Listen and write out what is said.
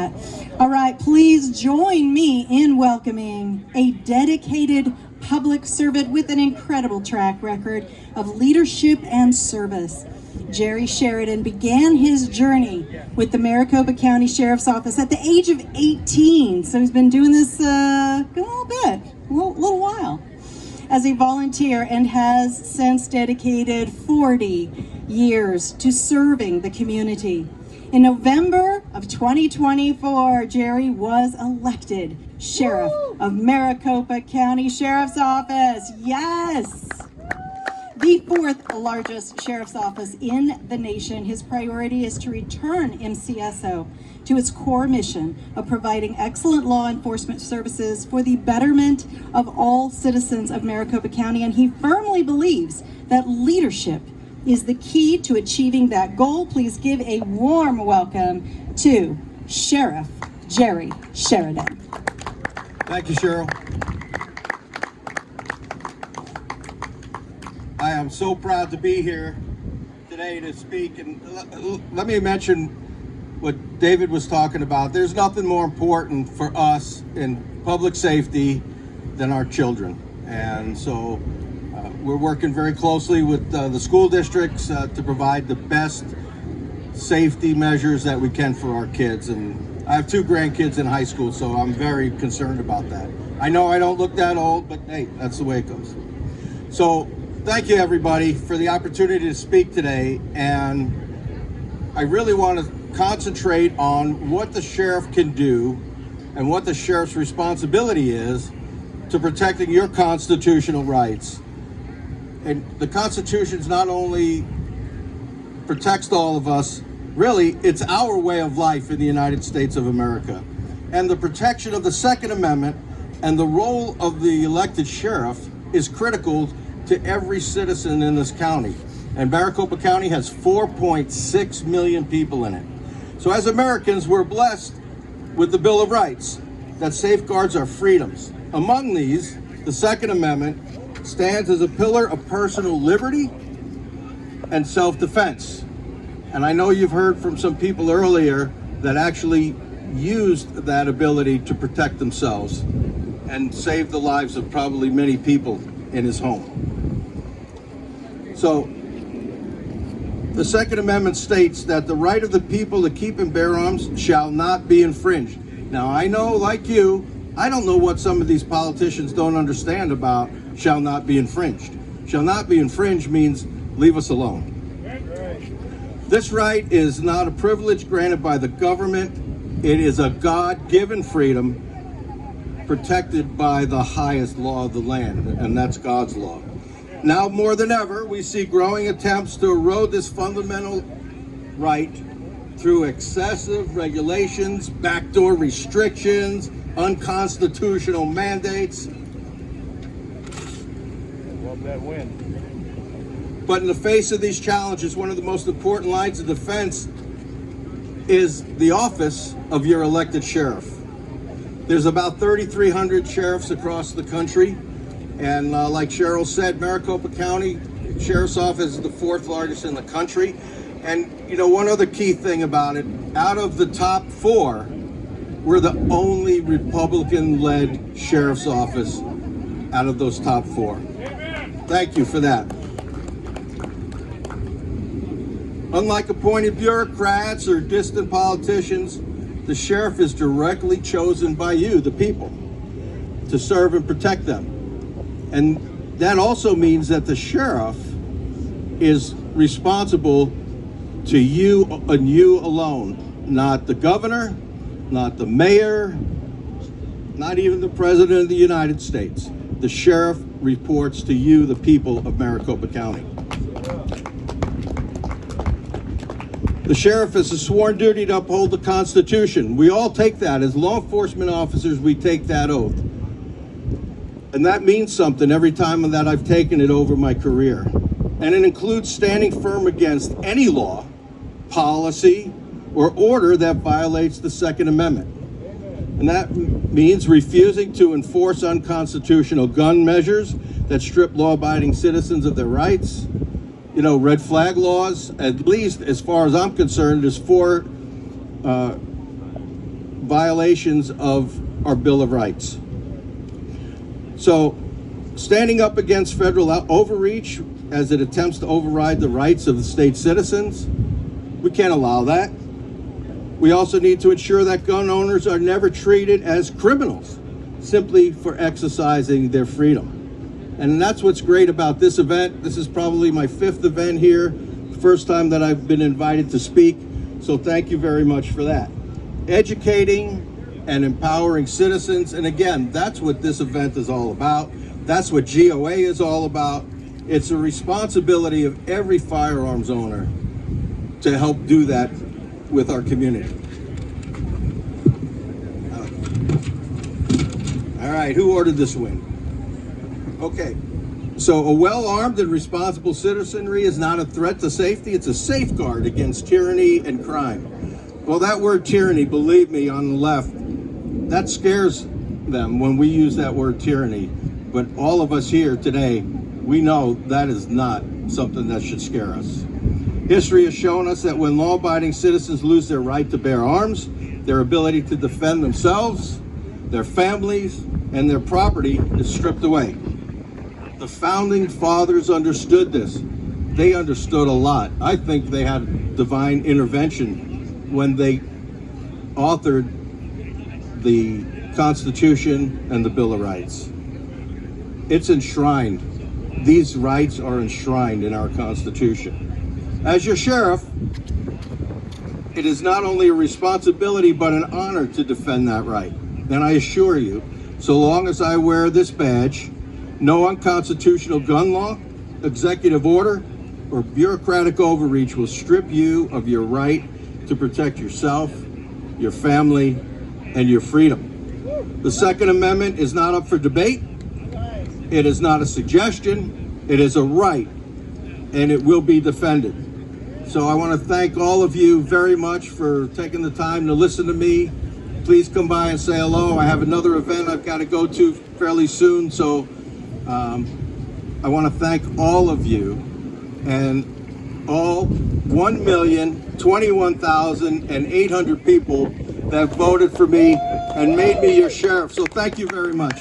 that. All right, please join me in welcoming a dedicated public servant with an incredible track record of leadership and service. Jerry Sheridan began his journey with the Maricopa County Sheriff's Office at the age of 18. So he's been doing this a little while, as a volunteer, and has since dedicated 40 years to serving the community. In November of 2024, Jerry was elected Sheriff of Maricopa County Sheriff's Office. Yes! The fourth largest sheriff's office in the nation. His priority is to return MCSO to its core mission of providing excellent law enforcement services for the betterment of all citizens of Maricopa County, and he firmly believes that leadership is the key to achieving that goal. Please give a warm welcome to Sheriff Jerry Sheridan. Thank you, Cheryl. I am so proud to be here today to speak, and let me mention what David was talking about. There's nothing more important for us in public safety than our children, and so we're working very closely with the school districts to provide the best safety measures that we can for our kids. And I have two grandkids in high school, so I'm very concerned about that. I know I don't look that old, but hey, that's the way it goes. So thank you, everybody, for the opportunity to speak today. And I really want to concentrate on what the sheriff can do and what the sheriff's responsibility is to protecting your constitutional rights. And the Constitution's not only protects all of us, really, it's our way of life in the United States of America. And the protection of the Second Amendment and the role of the elected sheriff is critical to every citizen in this county. And Maricopa County has 4.6 million people in it. So as Americans, we're blessed with the Bill of Rights that safeguards our freedoms. Among these, the Second Amendment stands as a pillar of personal liberty and self-defense. And I know you've heard from some people earlier that actually used that ability to protect themselves and save the lives of probably many people in his home. So, the Second Amendment states that the right of the people to keep and bear arms shall not be infringed. Now, I know, like you, I don't know what some of these politicians don't understand about shall not be infringed. Shall not be infringed means leave us alone. This right is not a privilege granted by the government. It is a God-given freedom protected by the highest law of the land, and that's God's law. Now more than ever, we see growing attempts to erode this fundamental right through excessive regulations, backdoor restrictions, unconstitutional mandates. Love that win. But in the face of these challenges, one of the most important lines of defense is the office of your elected sheriff. There's about 3,300 sheriffs across the country. And like Cheryl said, Maricopa County Sheriff's Office is the fourth largest in the country. And you know, one other key thing about it, out of the top four, we're the only Republican-led sheriff's office out of those top four. Thank you for that. Unlike appointed bureaucrats or distant politicians, the sheriff is directly chosen by you, the people, to serve and protect them. And that also means that the sheriff is responsible to you and you alone, not the governor, not the mayor, not even the president of the United States. The sheriff reports to you, the people of Maricopa County. The sheriff has a sworn duty to uphold the Constitution. We all take that. As law enforcement officers, we take that oath. And that means something every time that I've taken it over my career. And it includes standing firm against any law, policy, or order that violates the Second Amendment. And that means refusing to enforce unconstitutional gun measures that strip law-abiding citizens of their rights. You know, red flag laws, at least as far as I'm concerned, there's 4 violations of our Bill of Rights. So, standing up against federal overreach as it attempts to override the rights of the state citizens, we can't allow that. We also need to ensure that gun owners are never treated as criminals simply for exercising their freedom. And that's what's great about this event. This is probably my 5th event here, first time that I've been invited to speak. So thank you very much for that. Educating and empowering citizens. And again, that's what this event is all about. That's what GOA is all about. It's a responsibility of every firearms owner to help do that with our community. All right, who ordered this win? Okay, so a well-armed and responsible citizenry is not a threat to safety, it's a safeguard against tyranny and crime. Well, that word tyranny, believe me, on the left, that scares them when we use that word tyranny. But all of us here today, we know that is not something that should scare us. History has shown us that when law-abiding citizens lose their right to bear arms, their ability to defend themselves, their families, and their property is stripped away. The founding fathers understood this. They understood a lot. I think they had divine intervention when they authored the Constitution and the Bill of Rights. It's enshrined. These rights are enshrined in our Constitution. As your sheriff, it is not only a responsibility but an honor to defend that right. And I assure you, so long as I wear this badge, no unconstitutional gun law, executive order, or bureaucratic overreach will strip you of your right to protect yourself, your family, and your freedom. The Second Amendment is not up for debate. It is not a suggestion. It is a right, and it will be defended. So I want to thank all of you very much for taking the time to listen to me. Please come by and say hello. I have another event I've got to go to fairly soon, so I want to thank all of you and all 1,021,800 people that voted for me and made me your sheriff. So thank you very much.